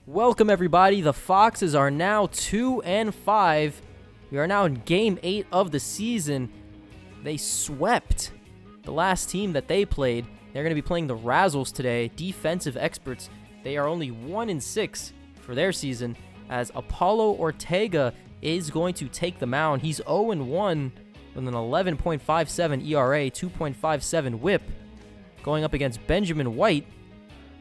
Welcome everybody. The Foxes are now 2-5. We are now in game 8 of the season. They swept the last team that they played. They're going to be playing the Razzles today, defensive experts. They are only 1-6 for their season, as Apollo Ortega is going to take the mound. He's 0-1 with an 11.57 ERA, 2.57 WHIP, going up against Benjamin White,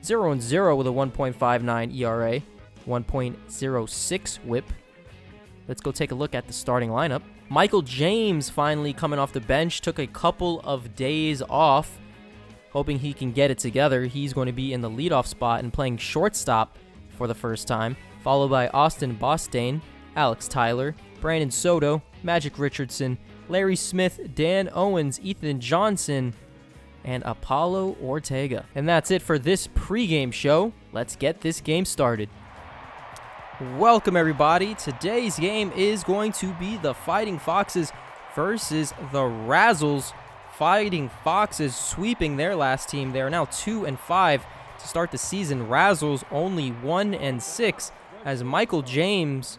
0-0 with a 1.59 ERA, 1.06 WHIP. Let's go take a look at the starting lineup. Michael James finally coming off the bench, took a couple of days off, hoping he can get it together. He's going to be in the leadoff spot and playing shortstop for the first time, followed by Austin Bostaine, Alex Tyler, Brandon Soto, Magic Richardson, Larry Smith, Dan Owens, Ethan Johnson, and Apollo Ortega. And that's it for this pregame show. Let's get this game started. Welcome everybody. Today's game is going to be the Fighting Foxes versus the Razzles. Fighting Foxes sweeping their last team. They are now 2-5 to start the season. Razzles only 1-6, as Michael James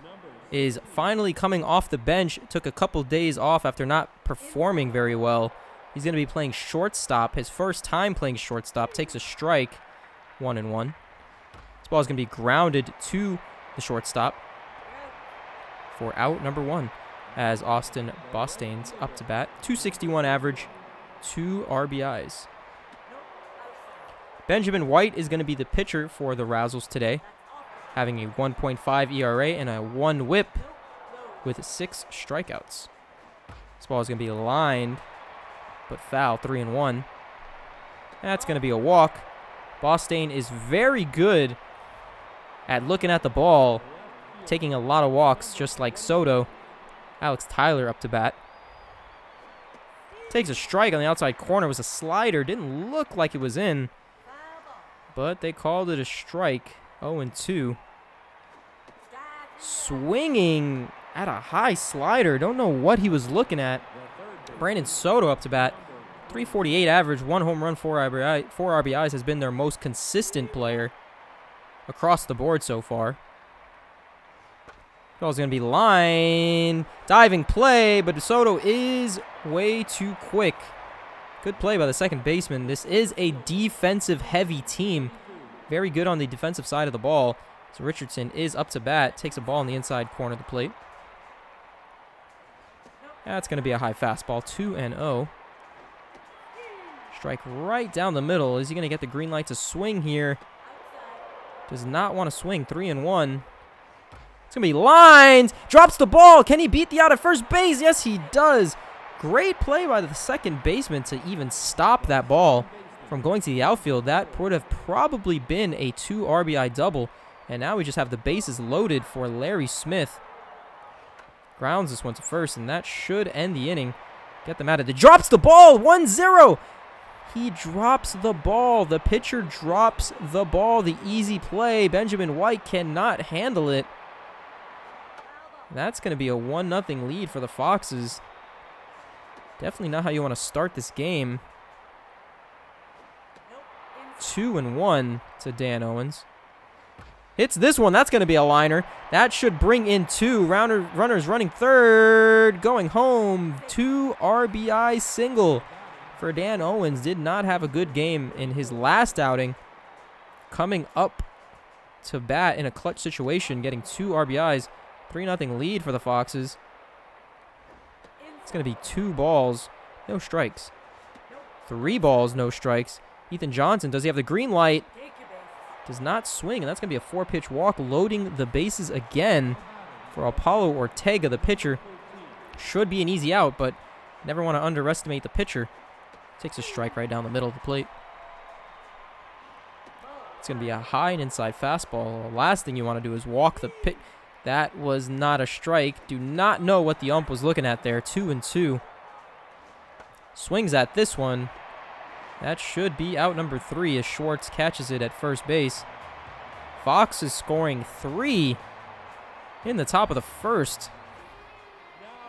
is finally coming off the bench. Took a couple days off after not performing very well. He's going to be playing shortstop. His first time playing shortstop. Takes a strike. 1-1. This ball is going to be grounded to the shortstop for out number 1, as Austin Bostaine's up to bat. 261 average, 2 RBIs. Benjamin White is going to be the pitcher for the Razzles today, having a 1.5 ERA and a 1 WHIP with 6 strikeouts. This ball is going to be lined, but foul, 3-1. That's going to be a walk. Bostaine is very good at looking at the ball, taking a lot of walks, just like Soto. Alex Tyler up to bat. Takes a strike on the outside corner. It was a slider. Didn't look like it was in, but they called it a strike. 0-2. Swinging at a high slider. Don't know what he was looking at. Brandon Soto up to bat. 348 average, 1 home run, 4 RBIs, has been their most consistent player across the board so far. Ball's going to be line. Diving play, but Soto is way too quick. Good play by the second baseman. This is a defensive-heavy team. Very good on the defensive side of the ball. So Richardson is up to bat. Takes a ball in the inside corner of the plate. That's going to be a high fastball. 2-0. Strike right down the middle. Is he going to get the green light to swing here? Does not want to swing. 3-1. It's going to be lined. Drops the ball. Can he beat the out at first base? Yes, he does. Great play by the second baseman to even stop that ball from going to the outfield. That would have probably been a 2 RBI double. And now we just have the bases loaded for Larry Smith. Grounds this one to first, and that should end the inning. Get them out of there. Drops the ball. 1-0. He drops the ball. The pitcher drops the ball. The easy play. Benjamin White cannot handle it. That's going to be a 1-0 lead for the Foxes. Definitely not how you want to start this game. 2-1 to Dan Owens. Hits this one. That's going to be a liner. That should bring in 2. Runners running third. Going home. 2 RBI single for Dan Owens. Did not have a good game in his last outing. Coming up to bat in a clutch situation. Getting 2 RBIs. 3-0 lead for the Foxes. It's going to be 2 balls. No strikes. 3 balls. No strikes. Ethan Johnson, does he have the green light? Does not swing, and that's going to be a 4-pitch walk, loading the bases again for Apollo Ortega, the pitcher. Should be an easy out, but never want to underestimate the pitcher. Takes a strike right down the middle of the plate. It's going to be a high and inside fastball. The last thing you want to do is walk the pitch. That was not a strike. Do not know what the ump was looking at there. 2-2. Swings at this one. That should be out number 3 as Schwartz catches it at first base. Fox is scoring 3 in the top of the first.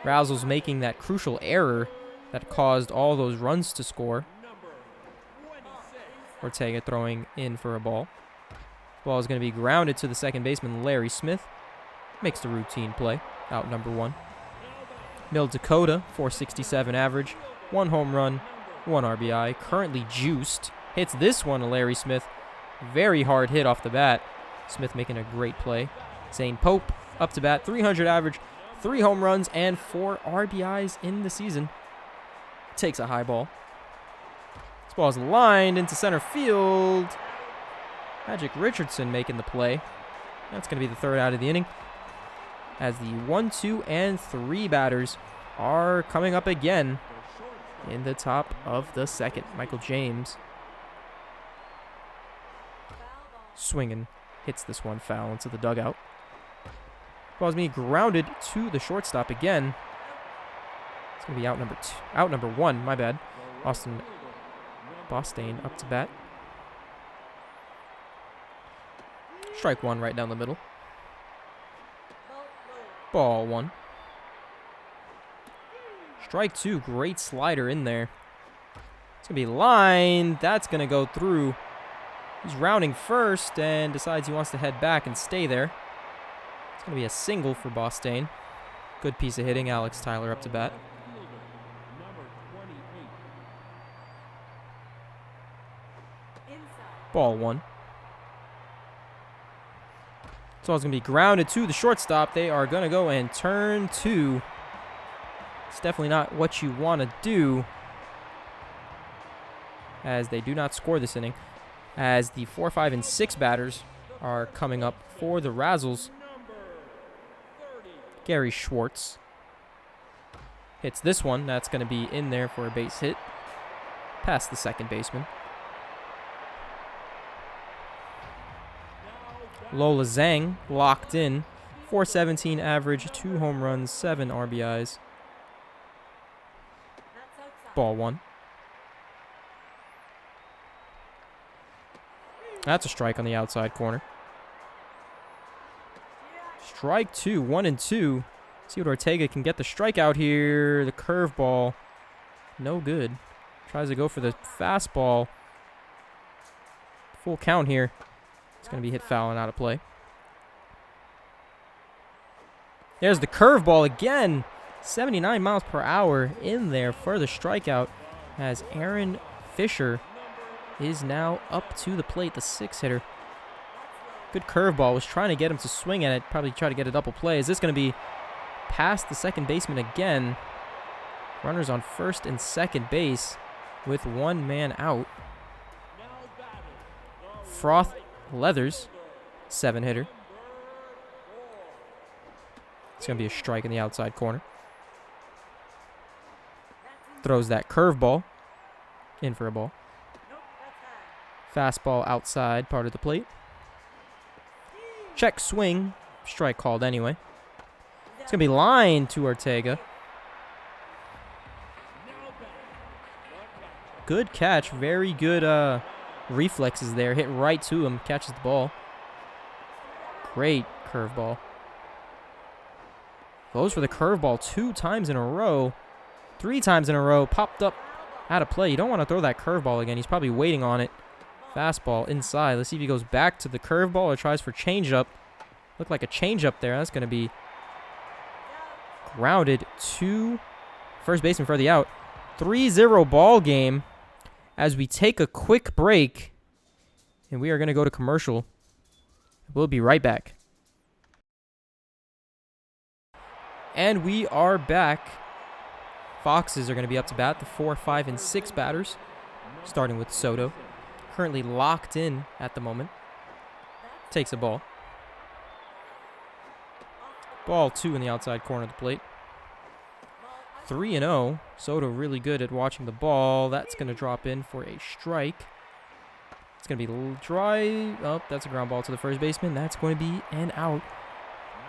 Razzles making that crucial error that caused all those runs to score. Ortega throwing in for a ball. Ball is going to be grounded to the second baseman, Larry Smith. Makes the routine play. Out number 1. Mill Dakota, 467 average. 1 home run, 1 RBI. Currently juiced. Hits this one to Larry Smith. Very hard hit off the bat. Smith making a great play. Zane Pope up to bat. 300 average. 3 home runs and 4 RBIs in the season. Takes a high ball. This ball is lined into center field. Magic Richardson making the play. That's going to be the 3rd out of the inning. As the 1, 2, and 3 batters are coming up again in the top of the 2nd. Michael James swinging, hits this one foul into the dugout. Ball's being grounded to the shortstop again. It's going to be out number 1, my bad. Austin Bostaine up to bat. Strike 1 right down the middle. Ball 1. Strike 2. Great slider in there. It's going to be lined. That's going to go through. He's rounding first and decides he wants to head back and stay there. It's going to be a single for Bostaine. Good piece of hitting. Alex Tyler up to bat. Ball 1. So it's going to be grounded to the shortstop. They are going to go and turn 2. It's definitely not what you want to do, as they do not score this inning. As the 4, 5, and 6 batters are coming up for the Razzles. Gary Schwartz hits this one. That's going to be in there for a base hit. Past the second baseman. Lola Zhang locked in. 417 average, 2 home runs, 7 RBIs. Ball 1. That's a strike on the outside corner. Strike 2, 1 and 2. See what Ortega can get the strikeout here. The curveball, no good. Tries to go for the fastball. Full count here. It's going to be hit foul and out of play. There's the curveball again. 79 miles per hour in there for the strikeout, as Aaron Fisher is now up to the plate, the 6-hitter. Good curveball. Was trying to get him to swing at it. Probably try to get a double play. Is this going to be past the second baseman again? Runners on first and second base with 1 man out. Froth Leathers, 7-hitter. It's going to be a strike in the outside corner. Throws that curveball in for a ball. Fastball outside, part of the plate. Check swing. Strike called anyway. It's going to be lined to Ortega. Good catch. Very good reflexes there. Hit right to him. Catches the ball. Great curveball. Goes for the curveball 2 times in a row. 3 times in a row. Popped up out of play. You don't want to throw that curveball again. He's probably waiting on it. Fastball inside. Let's see if he goes back to the curveball or tries for changeup. Looked like a changeup there. That's going to be grounded to first baseman for the out. 3-0 ball game as we take a quick break. And we are going to go to commercial. We'll be right back. And we are back. Foxes are going to be up to bat, the 4, 5, and 6 batters, starting with Soto. Currently locked in at the moment. Takes a ball. Ball 2 in the outside corner of the plate. 3-0. Soto really good at watching the ball. That's going to drop in for a strike. It's going to be dry. Oh, that's a ground ball to the first baseman. That's going to be an out.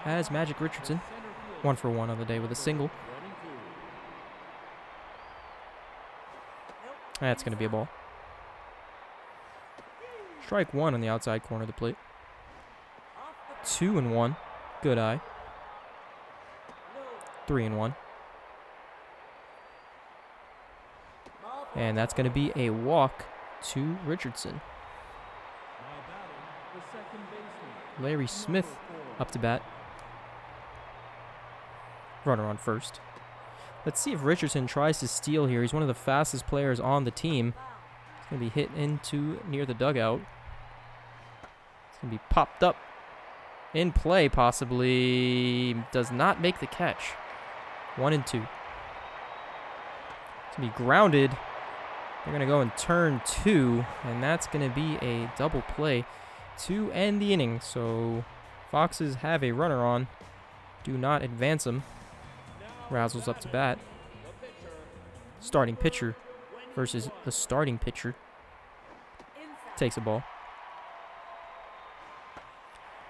As Magic Richardson, 1 for 1 on the day with a single. That's going to be a ball. Strike 1 on the outside corner of the plate. 2-1. Good eye. 3-1. And that's going to be a walk to Richardson. Larry Smith up to bat. Runner on first. Let's see if Richardson tries to steal here. He's one of the fastest players on the team. He's going to be hit into near the dugout. It's going to be popped up in play, possibly. Does not make the catch. 1 and 2. It's going to be grounded. They're going to go in turn 2, and that's going to be a double play to end the inning. So Foxes have a runner on. Do not advance them. Razzles up to bat. Starting pitcher versus the starting pitcher. Takes a ball.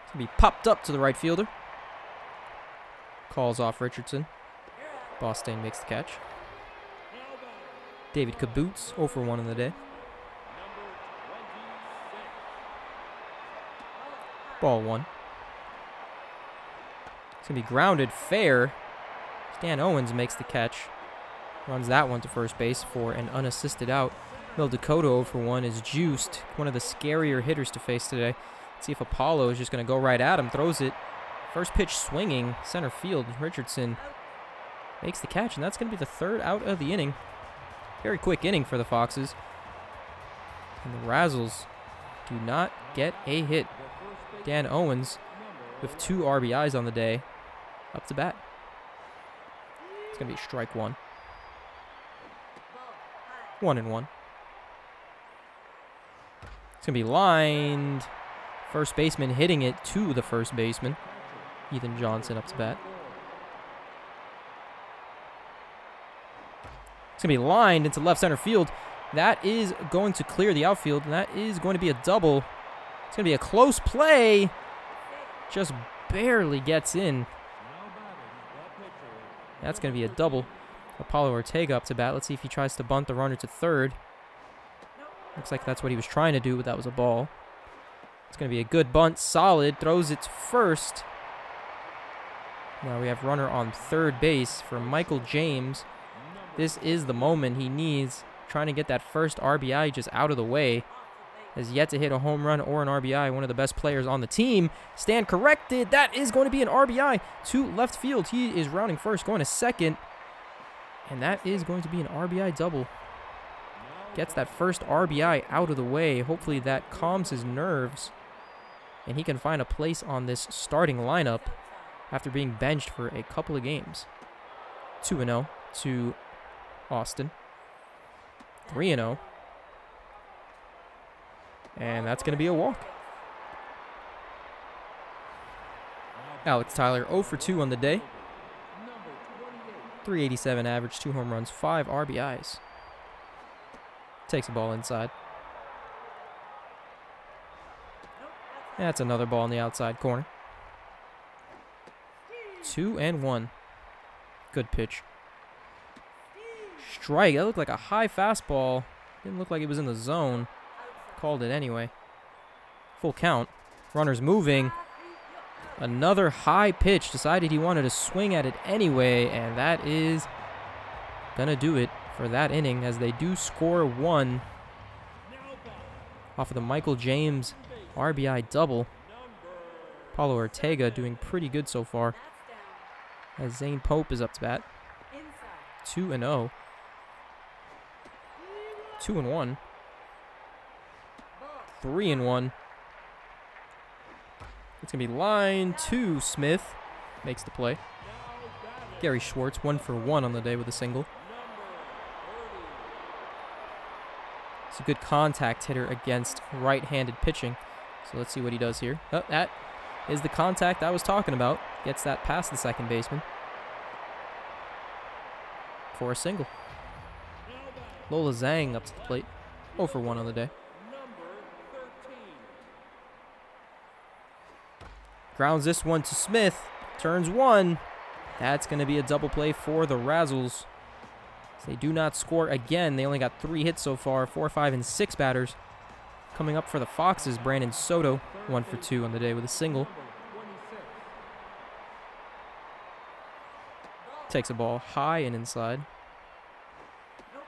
It's going to be popped up to the right fielder. Calls off Richardson. Bostain makes the catch. David Kaboots, 0 for 1 in the day. Ball 1. It's going to be grounded fair. Dan Owens makes the catch. Runs that one to first base for an unassisted out. Mil Dakota 0 for 1 is juiced. One of the scarier hitters to face today. Let's see if Apollo is just going to go right at him. Throws it. First pitch swinging. Center field. Richardson makes the catch, and that's going to be the 3rd out of the inning. Very quick inning for the Foxes. And the Razzles do not get a hit. Dan Owens with 2 RBIs on the day. Up to bat. It's going to be strike 1. 1 and 1. It's going to be lined. First baseman hitting it to the first baseman. Ethan Johnson up to bat. It's going to be lined into left center field. That is going to clear the outfield, and that is going to be a double. It's going to be a close play. Just barely gets in. That's going to be a double. Apollo Ortega up to bat. Let's see if he tries to bunt the runner to third. Looks like that's what he was trying to do, but that was a ball. It's going to be a good bunt. Solid. Throws it to first. Now we have runner on third base for Michael James. This is the moment he needs. Trying to get that first RBI just out of the way. Has yet to hit a home run or an RBI. One of the best players on the team. Stand corrected. That is going to be an RBI to left field. He is rounding first, going to second. And that is going to be an RBI double. Gets that first RBI out of the way. Hopefully that calms his nerves. And he can find a place on this starting lineup after being benched for a couple of games. 2-0 to Austin. 3-0. And that's going to be a walk. Alex Tyler 0 for 2 on the day. 387 average, 2 home runs, 5 RBIs. Takes a ball inside. That's another ball in the outside corner. 2-1. Good pitch. Strike. That looked like a high fastball. Didn't look like it was in the zone. Called it anyway. Full count. Runner's moving. Another high pitch. Decided he wanted to swing at it anyway, and that is gonna do it for that inning as they do score 1 off of the Michael James RBI double. Paulo Ortega doing pretty good so far as Zane Pope is up to bat. 2-0. 2-1. 3-1. It's going to be line to Smith. Makes the play. Gary Schwartz, 1 for 1 on the day with a single. He's a good contact hitter against right-handed pitching. So let's see what he does here. Oh, that is the contact I was talking about. Gets that past the second baseman for a single. Lola Zhang up to the plate. 0 for 1 on the day. Grounds this one to Smith. Turns 1. That's going to be a double play for the Razzles. They do not score again. They only got 3 hits so far. 4, 5, and 6 batters. Coming up for the Foxes, Brandon Soto. 1 for 2 on the day with a single. Takes a ball high and inside.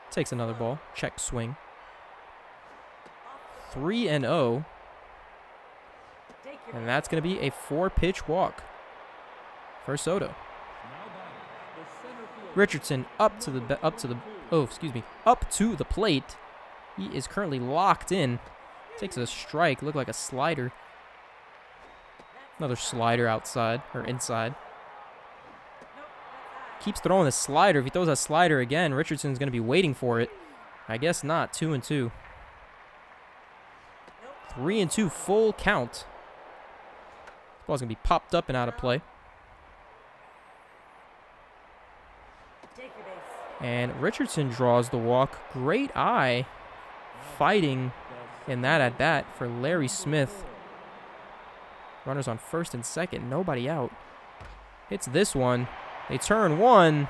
Takes another ball. Check swing. 3-0. And that's going to be a 4-pitch walk for Soto. Richardson up to the plate. He is currently locked in. Takes a strike, looked like a slider. Another slider outside or inside. Keeps throwing the slider. If he throws that slider again, Richardson's going to be waiting for it. I guess not. 2-2. 3-2 full count. This ball's going to be popped up and out of play. And Richardson draws the walk. Great eye fighting in that at bat for Larry Smith. Runners on first and second. Nobody out. Hits this one. They turn one.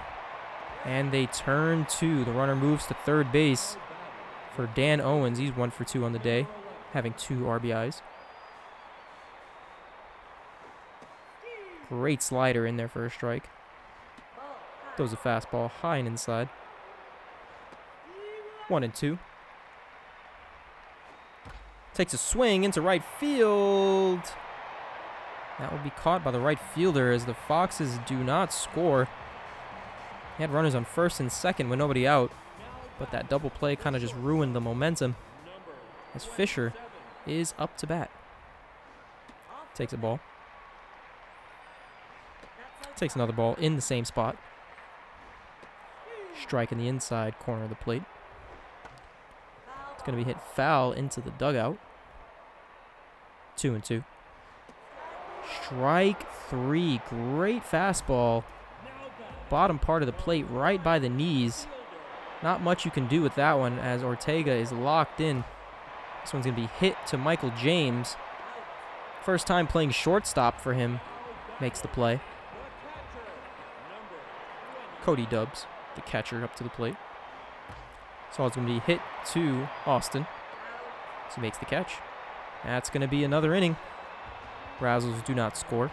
And they turn two. The runner moves to third base for Dan Owens. He's 1 for 2 on the day, having 2 RBIs. Great slider in there for a strike. Throws a fastball high and inside. 1-2. Takes a swing into right field. That will be caught by the right fielder as the Foxes do not score. He had runners on first and second with nobody out, but that double play kind of just ruined the momentum as Fisher is up to bat. Takes a ball. Takes another ball in the same spot. Strike in the inside corner of the plate. It's going to be hit foul into the dugout. 2-2. Strike 3. Great fastball. Bottom part of the plate right by the knees. Not much you can do with that one as Ortega is locked in. This one's going to be hit to Michael James. First time playing shortstop for him. Makes the play. Cody Dubs, the catcher, up to the plate. So it's going to be hit to Austin. So he makes the catch. That's going to be another inning. Razzles do not score.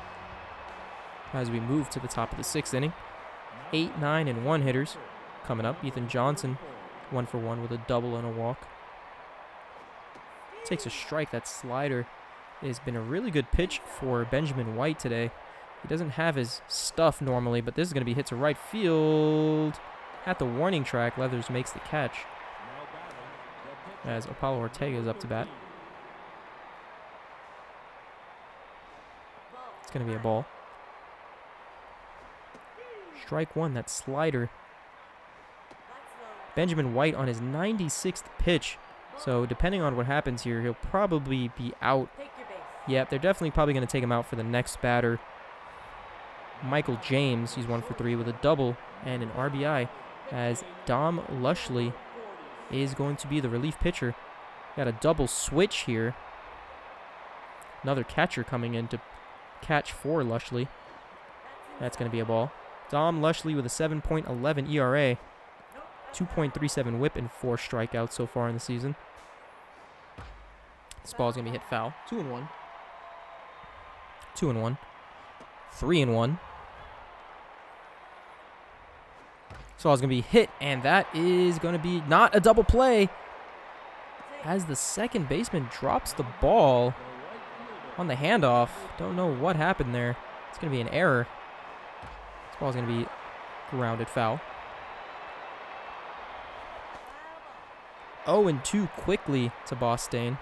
As we move to the top of the 6th inning. 8, 9, and 1 hitters coming up. Ethan Johnson, 1 for 1 with a double and a walk. Takes a strike. That slider has been a really good pitch for Benjamin White today. He doesn't have his stuff normally, but this is going to be hit to right field. At the warning track, Leathers makes the catch as Apollo Ortega is up to bat. It's going to be a ball. Strike 1, that slider. Benjamin White on his 96th pitch. So depending on what happens here, he'll probably be out. Yep, they're definitely probably going to take him out for the next batter. Michael James, he's 1 for 3 with a double and an RBI as Dom Lushley is going to be the relief pitcher. Got a double switch here. Another catcher coming in to catch for Lushley. That's going to be a ball. Dom Lushley with a 7.11 ERA, 2.37 whip, and 4 strikeouts so far in the season. This ball's going to be hit foul. 2-1. 2-1. 3-1. So I was going to be hit, and that is going to be not a double play as the second baseman drops the ball on the handoff. Don't know what happened there. It's going to be an error. This ball's going to be grounded foul. 0-2 quickly to Bostain.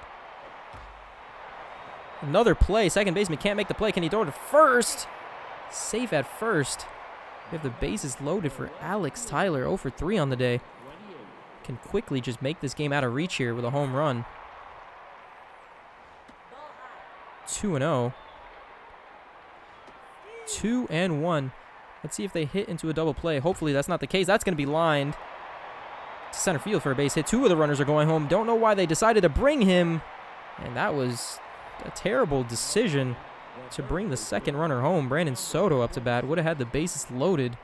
Another play. Second baseman can't make the play. Can he throw it to first? Safe at first. We have the bases loaded for Alex Tyler. 0 for 3 on the day. Can quickly just make this game out of reach here with a home run. 2-0. 2-1. Let's see if they hit into a double play. Hopefully that's not the case. That's going to be lined to center field for a base hit. 2 of the runners are going home. Don't know why they decided to bring him. And that was a terrible decision to bring the second runner home. Brandon Soto up to bat. Would have had the bases loaded.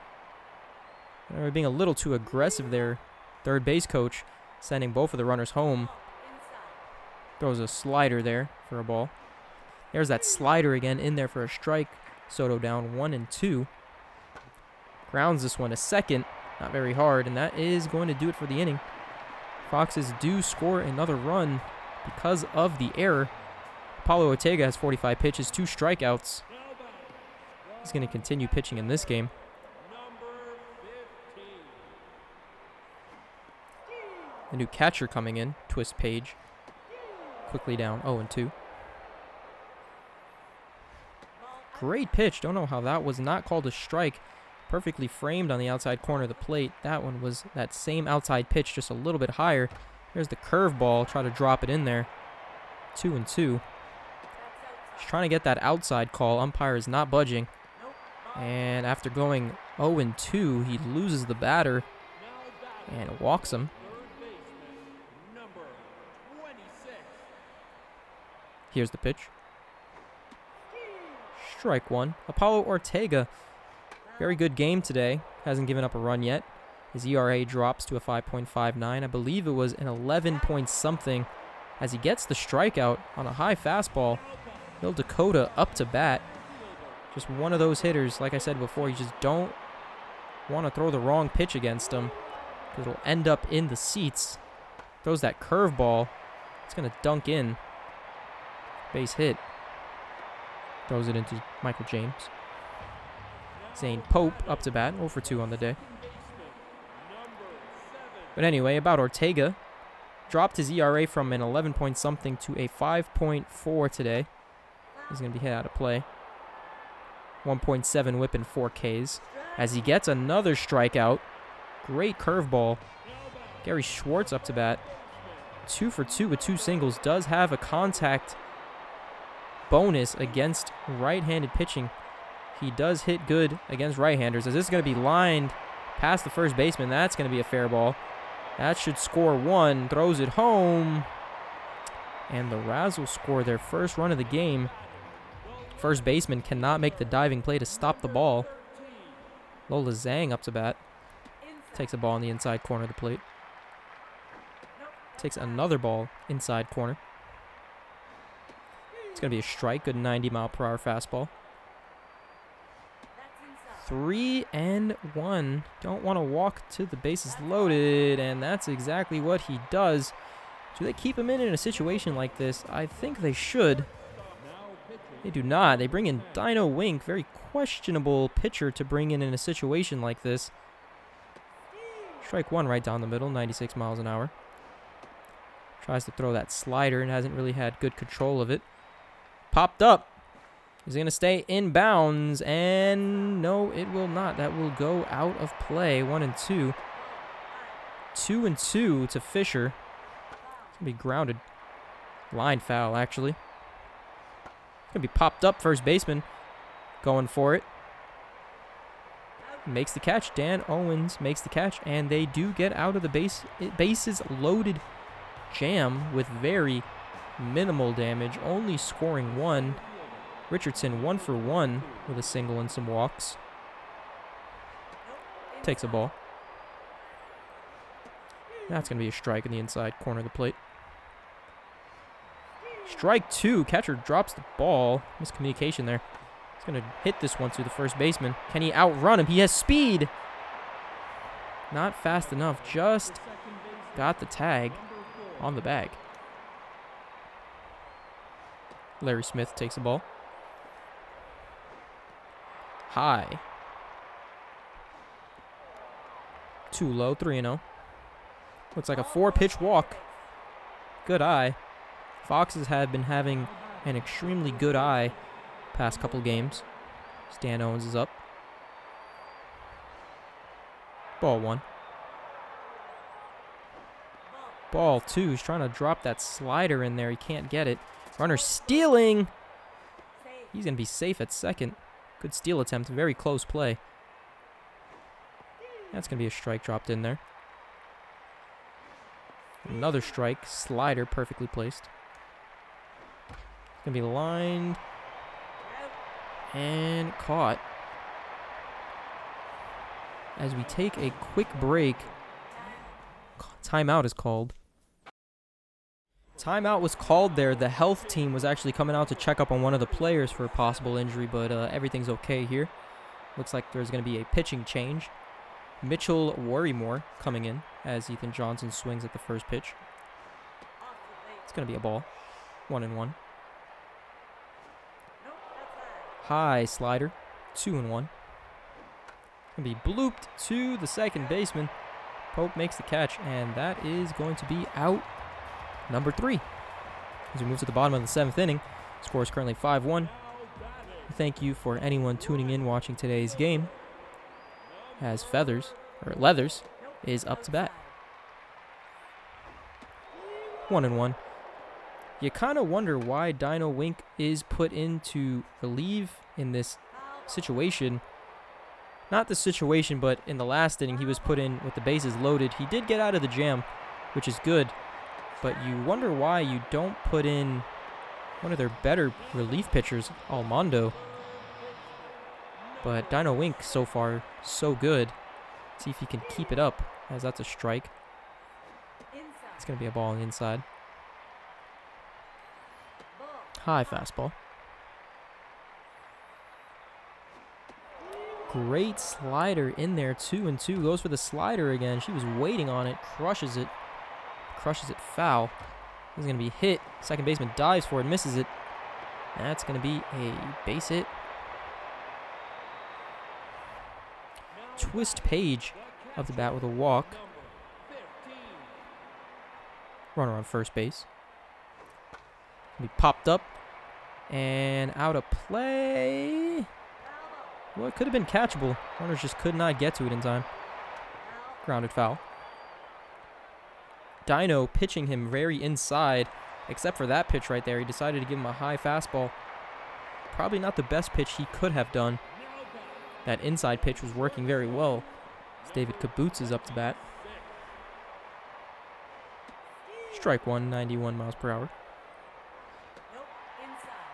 They were being a little too aggressive there. Third base coach sending both of the runners home. Throws a slider there for a ball. There's that slider again in there for a strike. Soto down 1-2. Grounds this one to second. Not very hard, and that is going to do it for the inning. Foxes do score another run because of the error. Paulo Ortega has 45 pitches, 2 strikeouts. He's going to continue pitching in this game. The new catcher coming in, Twist Page. Quickly down, 0-2. Great pitch. Don't know how that was not called a strike. Perfectly framed on the outside corner of the plate. That one was that same outside pitch, just a little bit higher. There's the curveball. Try to drop it in there. 2-2. He's trying to get that outside call. Umpire is not budging. And after going 0-2, he loses the batter and walks him. Here's the pitch. Strike one. Apollo Ortega, very good game today. Hasn't given up a run yet. His ERA drops to a 5.59. I believe it was an 11 point something as he gets the strikeout on a high fastball. Phil Dakota up to bat. Just one of those hitters, like I said before, you just don't want to throw the wrong pitch against him because it'll end up in the seats. Throws that curveball. It's going to dunk in. Base hit. Throws it into Michael James. Zane Pope up to bat, 0-2 on the day. But anyway, about Ortega. Dropped his ERA from an 11 point something to a 5.4 today. He's going to be hit out of play. 1.7 whip and 4 Ks. As he gets another strikeout. Great curveball. Gary Schwartz up to bat. 2-for-2 with 2 singles. Does have a contact bonus against right-handed pitching. He does hit good against right-handers. As this is going to be lined past the first baseman, that's going to be a fair ball. That should score 1. Throws it home. And the Razzles score their first run of the game. First baseman cannot make the diving play to stop the ball. Lola Zhang up to bat. Takes a ball on the inside corner of the plate. Takes another ball inside corner. It's going to be a strike. Good 90-mile-per-hour fastball. 3-1. Don't want to walk to the bases loaded, and that's exactly what he does. Do they keep him in a situation like this? I think they should. They do not. They bring in Dino Wink, very questionable pitcher to bring in a situation like this. Strike 1 right down the middle, 96 miles an hour. Tries to throw that slider and hasn't really had good control of it. Popped up. He's going to stay in bounds, and no, it will not. That will go out of play. 1-2. 2-2 to Fisher. It's going to be grounded. Line foul, actually. It's going to be popped up. First baseman going for it. Makes the catch. Dan Owens makes the catch, and they do get out of the bases loaded jam with very minimal damage, only scoring 1. Richardson 1-for-1 with a single and some walks. Takes a ball. That's going to be a strike in the inside corner of the plate. Strike 2. Catcher drops the ball. Miscommunication there. He's going to hit this one to the first baseman. Can he outrun him? He has speed. Not fast enough. Just got the tag on the bag. Larry Smith takes the ball. High. Too low, 3-0. Looks like a 4-pitch walk. Good eye. Foxes have been having an extremely good eye past couple games. Stan Owens is up. Ball 1. Ball 2. He's trying to drop that slider in there. He can't get it. Runner stealing. He's going to be safe at second. Good steal attempt. Very close play. That's going to be a strike dropped in there. Another strike. Slider perfectly placed. It's going to be lined and caught. As we take a quick break, timeout is called. Timeout was called there. The health team was actually coming out to check up on one of the players for a possible injury, but everything's okay here. Looks like there's going to be a pitching change. Mitchell Worrymore coming in as Ethan Johnson swings at the first pitch. It's going to be a ball. 1-1. High slider. 2-1. Gonna be blooped to the second baseman. Pope makes the catch, and that is going to be out number 3. As we move to the bottom of the 7th inning, score is currently 5-1. Thank you for anyone tuning in watching today's game, as Leathers is up to bat. 1-1. You kind of wonder why Dino Wink is put into relief in this situation. Not the situation, but in the last inning, he was put in with the bases loaded. He did get out of the jam, which is good. But you wonder why you don't put in one of their better relief pitchers, Almondo. But Dino Wink, so far, so good. See if he can keep it up, as that's a strike. It's going to be a ball on the inside. High fastball. Great slider in there. 2-2. Goes for the slider again. She was waiting on it. Crushes it. Crushes it foul. This is going to be hit. Second baseman dives for it. Misses it. That's going to be a base hit. Twist Page up the bat with a walk. Runner on first base. He popped up and out of play. Well, it could have been catchable. Runners just could not get to it in time. Grounded foul. Dino pitching him very inside, except for that pitch right there. He decided to give him a high fastball. Probably not the best pitch he could have done. That inside pitch was working very well. As David Kaboutz is up to bat. Strike 1, 91 miles per hour.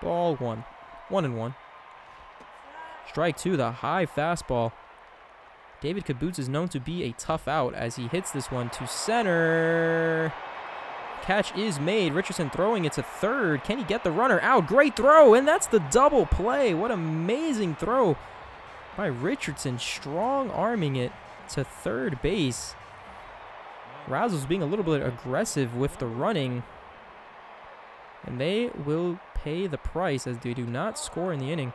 Ball 1. 1-1. Strike 2, the high fastball. David Kaboutz is known to be a tough out as he hits this one to center. Catch is made. Richardson throwing it to third. Can he get the runner out? Great throw, and that's the double play. What amazing throw by Richardson, strong arming it to third base. Razzles being a little bit aggressive with the running, and they will pay the price as they do not score in the inning.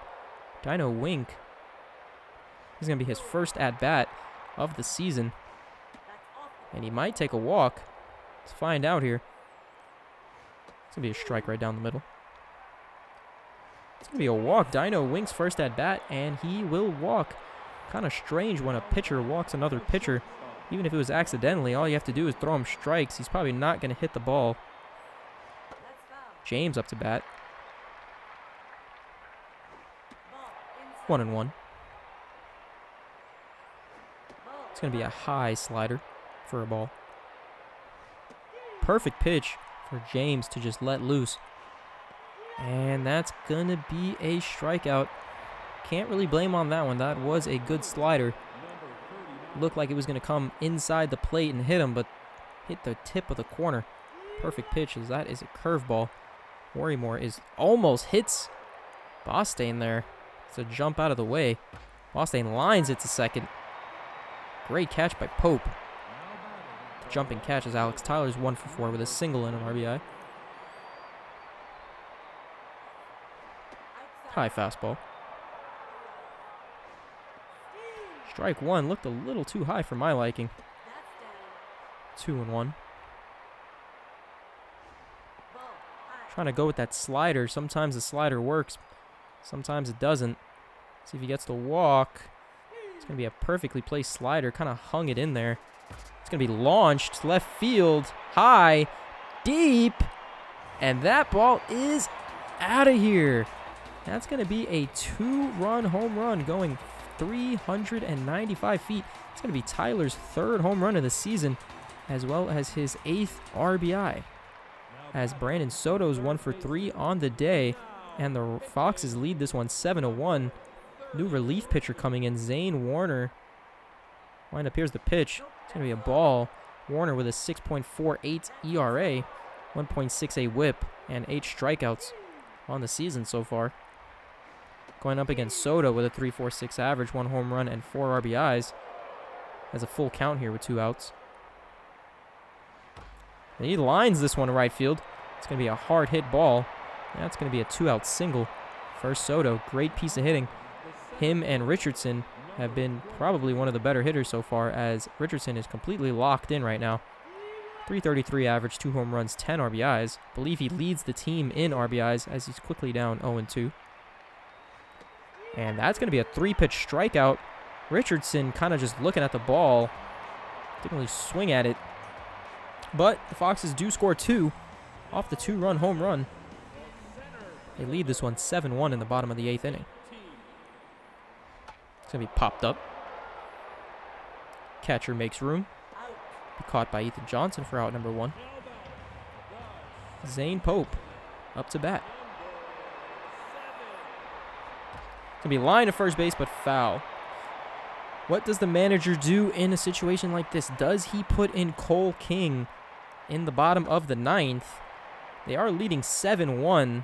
Dino Wink. This is going to be his first at-bat of the season, and he might take a walk. Let's find out here. It's going to be a strike right down the middle. It's going to be a walk. Dino Wink's first at-bat, and he will walk. Kind of strange when a pitcher walks another pitcher. Even if it was accidentally, all you have to do is throw him strikes. He's probably not going to hit the ball. James up to bat. 1-1. It's going to be a high slider for a ball. Perfect pitch for James to just let loose. And that's going to be a strikeout. Can't really blame on that one. That was a good slider. Looked like it was going to come inside the plate and hit him, but hit the tip of the corner. Perfect pitch, as that is a curveball. Worrymore is almost hits Bostain there. It's a jump out of the way. Bostain lines it to second. Great catch by Pope. The jumping catch as Alex Tyler's 1 for 4 with a single and an RBI. High fastball. Strike 1 looked a little too high for my liking. 2-1. Trying to go with that slider. Sometimes the slider works. Sometimes it doesn't. See if he gets the walk. It's going to be a perfectly placed slider. Kind of hung it in there. It's going to be launched left field. High. Deep. And that ball is out of here. That's going to be a 2-run home run going 395 feet. It's going to be Tyler's 3rd home run of the season, as well as his 8th RBI. As Brandon Soto's 1 for 3 on the day, and the Foxes lead this one 7-1. New relief pitcher coming in, Zane Warner. Wind up, here's the pitch. It's going to be a ball. Warner with a 6.48 ERA, 1.68 whip, and 8 strikeouts on the season so far. Going up against Soto with a 3.46 average, 1 home run, and 4 RBIs. Has a full count here with 2 outs. And he lines this one to right field. It's going to be a hard hit ball. That's going to be a 2-out single First Soto, great piece of hitting. Him and Richardson have been probably one of the better hitters so far, as Richardson is completely locked in right now. 333 average, 2 home runs, 10 RBIs. Believe he leads the team in RBIs as he's quickly down 0-2. And that's going to be a 3-pitch strikeout. Richardson kind of just looking at the ball. Didn't really swing at it. But the Foxes do score 2 off the 2-run home run. They lead this one 7-1 in the bottom of the 8th inning. It's going to be popped up. Catcher makes room. Be caught by Ethan Johnson for out number 1. Zane Pope up to bat. It's going to be line to first base, but foul. What does the manager do in a situation like this? Does he put in Cole King in the bottom of the 9th? They are leading 7-1.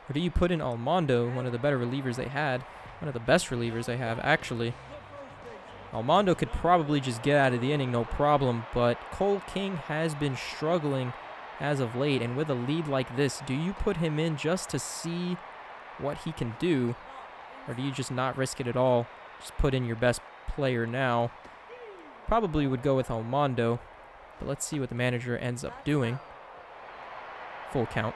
Or do you put in Almondo, one of the better relievers they had? One of the best relievers they have, actually. Almondo could probably just get out of the inning, no problem. But Cole King has been struggling as of late. And with a lead like this, do you put him in just to see what he can do? Or do you just not risk it at all? Just put in your best player now. Probably would go with Almondo. But let's see what the manager ends up doing. Full count.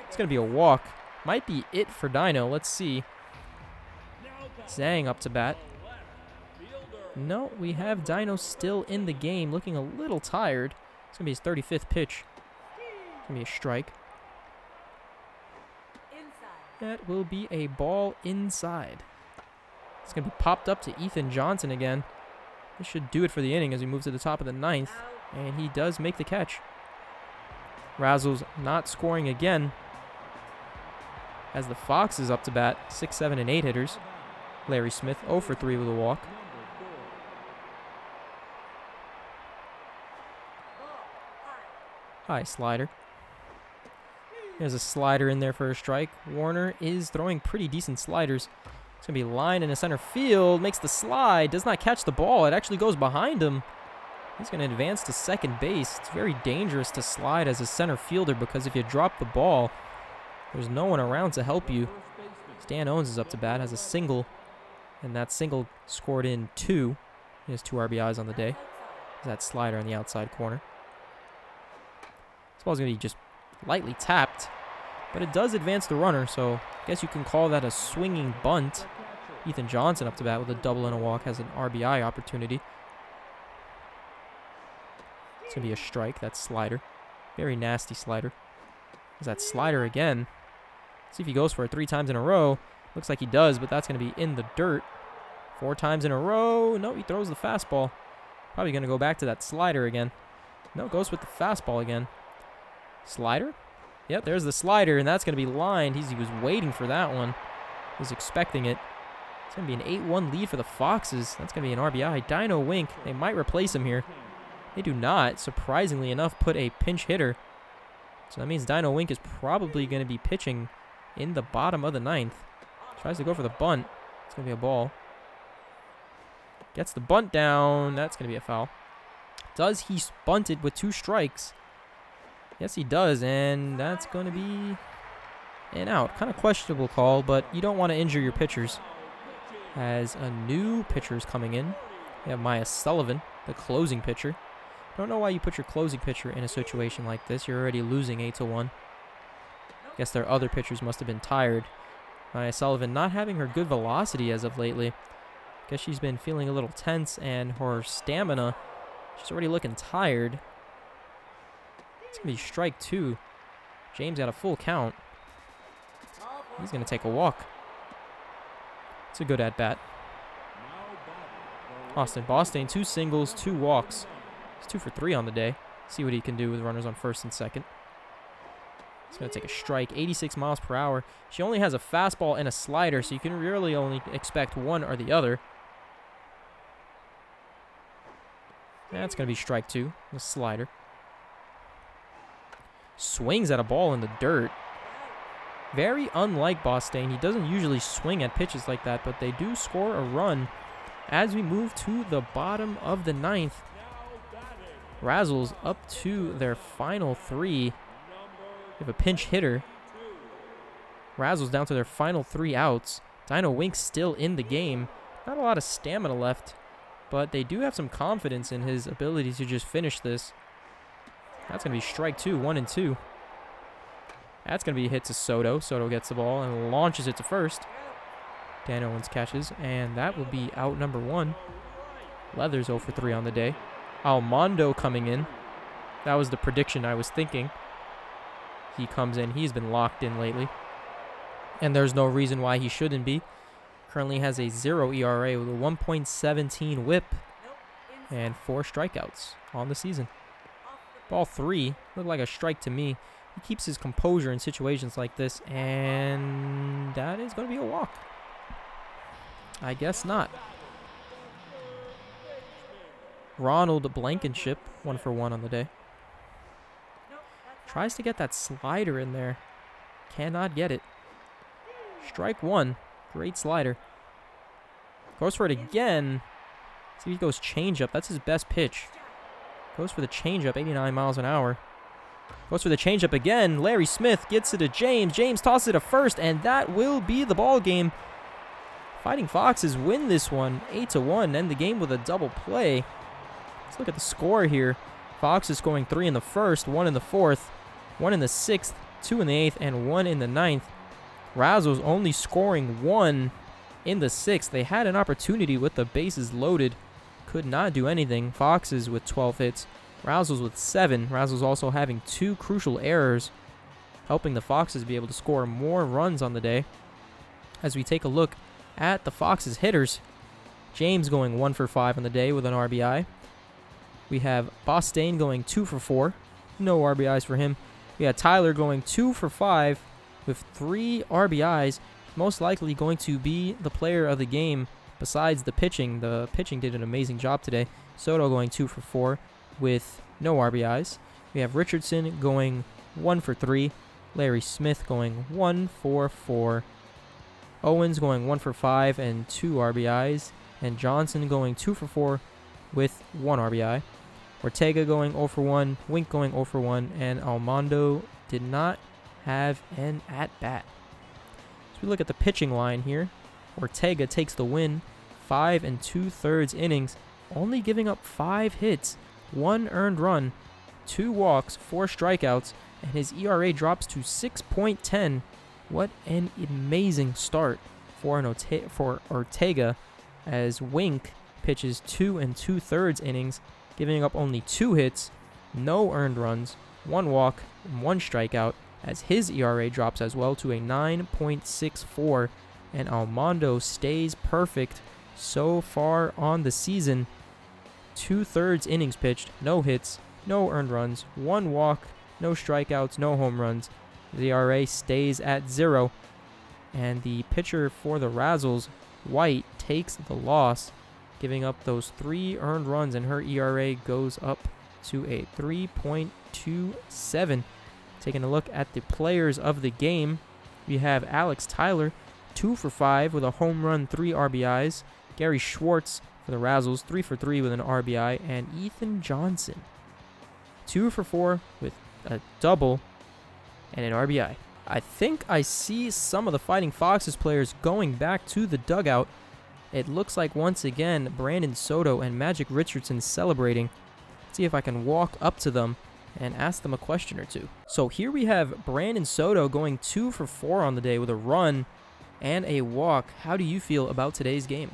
It's going to be a walk. Might be it for Dino. Let's see. Zhang up to bat. No, we have Dino still in the game, looking a little tired. It's going to be his 35th pitch. It's going to be a strike. That will be a ball inside. It's going to be popped up to Ethan Johnson again. This should do it for the inning as we move to the top of the 9th. And he does make the catch. Razzles not scoring again. As the Foxes up to bat, 6, 7, and 8 hitters. Larry Smith 0 for 3 with a walk. High slider. There's a slider in there for a strike. Warner is throwing pretty decent sliders. It's going to be line in the center field. Makes the slide. Does not catch the ball. It actually goes behind him. He's going to advance to second base. It's very dangerous to slide as a center fielder because if you drop the ball, there's no one around to help you. Stan Owens is up to bat, has a single, and that single scored in 2. He has 2 RBIs on the day. That slider on the outside corner. This ball's going to be just lightly tapped, but it does advance the runner, so I guess you can call that a swinging bunt. Ethan Johnson up to bat with a double and a walk, has an RBI opportunity. It's going to be a strike, that slider. Very nasty slider. There's that slider again. See if he goes for it 3 times in a row. Looks like he does, but that's going to be in the dirt. 4 times in a row. No, he throws the fastball. Probably going to go back to that slider again. No, goes with the fastball again. Slider? Yep, there's the slider, and that's going to be lined. He was waiting for that one. He was expecting it. It's going to be an 8-1 lead for the Foxes. That's going to be an RBI. Dino Wink, they might replace him here. They do not, surprisingly enough, put a pinch hitter. So that means Dino Wink is probably going to be pitching in the bottom of the 9th. Tries to go for the bunt. It's going to be a ball. Gets the bunt down. That's going to be a foul. Does he bunt it with 2 strikes? Yes, he does, and that's going to be an out. Kind of questionable call, but you don't want to injure your pitchers. As a new pitcher is coming in, you have Maya Sullivan, the closing pitcher. Don't know why you put your closing pitcher in a situation like this. You're already losing 8-1. Guess their other pitchers must have been tired. Maya Sullivan not having her good velocity as of lately. Guess she's been feeling a little tense, and her stamina, she's already looking tired. It's going to be strike 2. James got a full count. He's going to take a walk. It's a good at-bat. Austin Bostian, 2 singles, 2 walks. He's 2 for 3 on the day. See what he can do with runners on first and second. He's going to take a strike, 86 miles per hour. She only has a fastball and a slider, so you can really only expect one or the other. That's going to be strike 2, the slider. Swings at a ball in the dirt. Very unlike Bostian. He doesn't usually swing at pitches like that, but they do score a run as we move to the bottom of the 9th. Razzles up to their final 3. We have a pinch hitter. Razzles down to their final 3 outs. Dino Wink still in the game. Not a lot of stamina left, but they do have some confidence in his ability to just finish this. That's going to be strike 2, 1-2. That's going to be a hit to Soto. Soto gets the ball and launches it to first. Dan Owens catches, and that will be out number 1. Leathers 0 for 3 on the day. Almondo coming in. That was the prediction I was thinking. He comes in. He's been locked in lately, and there's no reason why he shouldn't be. Currently has a 0 ERA with a 1.17 whip and 4 strikeouts on the season. Ball 3 looked like a strike to me. He keeps his composure in situations like this, and that is going to be a walk. I guess not. Ronald Blankenship, 1 for 1 on the day. Tries to get that slider in there. Cannot get it. Strike 1. Great slider. Goes for it again. See if he goes changeup. That's his best pitch. Goes for the changeup, 89 miles an hour. Goes for the changeup again. Larry Smith gets it to James. James tosses it to first, and that will be the ball game. Fighting Foxes win this one, 8-1, end the game with a double play. Let's look at the score here. Foxes scoring 3 in the first, 1 in the fourth, 1 in the sixth, 2 in the eighth, and 1 in the ninth. Razzles only scoring 1 in the sixth. They had an opportunity with the bases loaded. Could not do anything. Foxes with 12 hits. Razzles with 7. Razzles also having 2 crucial errors, helping the Foxes be able to score more runs on the day. As we take a look at the Foxes hitters, James going 1 for 5 on the day with an RBI. We have Bostaine going 2 for 4. No RBIs for him. We had Tyler going 2 for 5 with 3 RBIs. Most likely going to be the player of the game besides the pitching. The pitching did an amazing job today. Soto going 2 for 4 with no RBIs. We have Richardson going 1 for 3. Larry Smith going 1 for 4. Owens going 1 for 5 and 2 RBIs. And Johnson going 2 for 4 with 1 RBI. Ortega going 0 for 1. Wink going 0 for 1. And Almondo did not have an at-bat. So we look at the pitching line here. Ortega takes the win. 5 2/3 innings. Only giving up 5 hits. 1 earned run. 2 walks. 4 strikeouts. And his ERA drops to 6.10. What an amazing start for Ortega, as Wink pitches 2 2/3 innings, giving up only 2 hits, no earned runs, 1 walk, and 1 strikeout, as his ERA drops as well to a 9.64, and Almondo stays perfect so far on the season. 2/3 innings pitched, no hits, no earned runs, 1 walk, no strikeouts, no home runs. The ERA stays at 0, and the pitcher for the Razzles, White, takes the loss, giving up those 3 earned runs, and her ERA goes up to a 3.27. Taking a look at the players of the game, we have Alex Tyler, 2 for 5 with a home run, 3 RBIs. Gary Schwartz for the Razzles, 3 for 3 with an RBI. And Ethan Johnson, 2 for 4 with a double and an RBI. I think I see some of the Fighting Foxes players going back to the dugout. It looks like once again Brandon Soto and Magic Richardson celebrating. Let's see if I can walk up to them and ask them a question or two. So here we have Brandon Soto going 2 for 4 on the day with a run and a walk. How do you feel about today's game?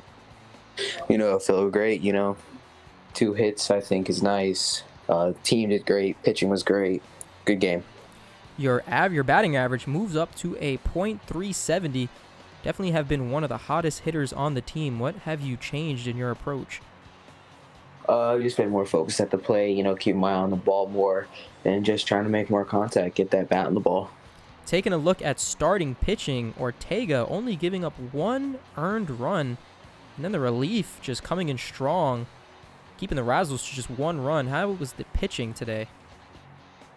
I feel great. 2 hits I think is nice. Team did great. Pitching was great. Good game. Your batting average moves up to a .370. Definitely have been one of the hottest hitters on the team. What have you changed in your approach? I've just been more focused at the play, keep my eye on the ball more and just trying to make more contact, get that bat on the ball. Taking a look at starting pitching, Ortega only giving up 1 earned run, and then the relief just coming in strong, keeping the Razzles to just 1 run. How was the pitching today?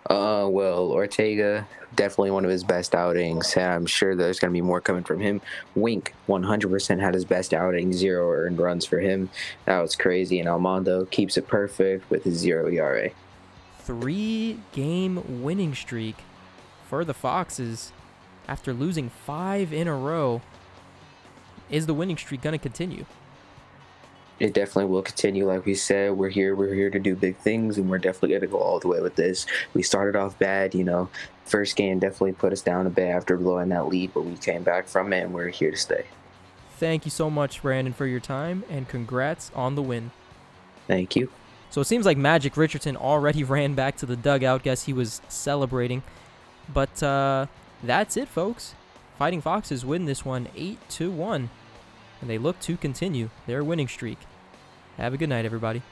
Well, Ortega, definitely one of his best outings. I'm sure there's going to be more coming from him. Wink, 100% had his best outing, 0 earned runs for him. That was crazy. And Almondo keeps it perfect with his 0 ERA. 3-game winning streak for the Foxes after losing 5 in a row. Is the winning streak going to continue? It definitely will continue. Like we said, we're here to do big things, and we're definitely going to go all the way with this. We started off bad, first game definitely put us down a bit after blowing that lead, but we came back from it, and we're here to stay. Thank you so much, Brandon, for your time, and congrats on the win. Thank you. So it seems like Magic Richardson already ran back to the dugout. Guess he was celebrating. But that's it, folks. Fighting Foxes win this one 8-1, and they look to continue their winning streak. Have a good night, everybody.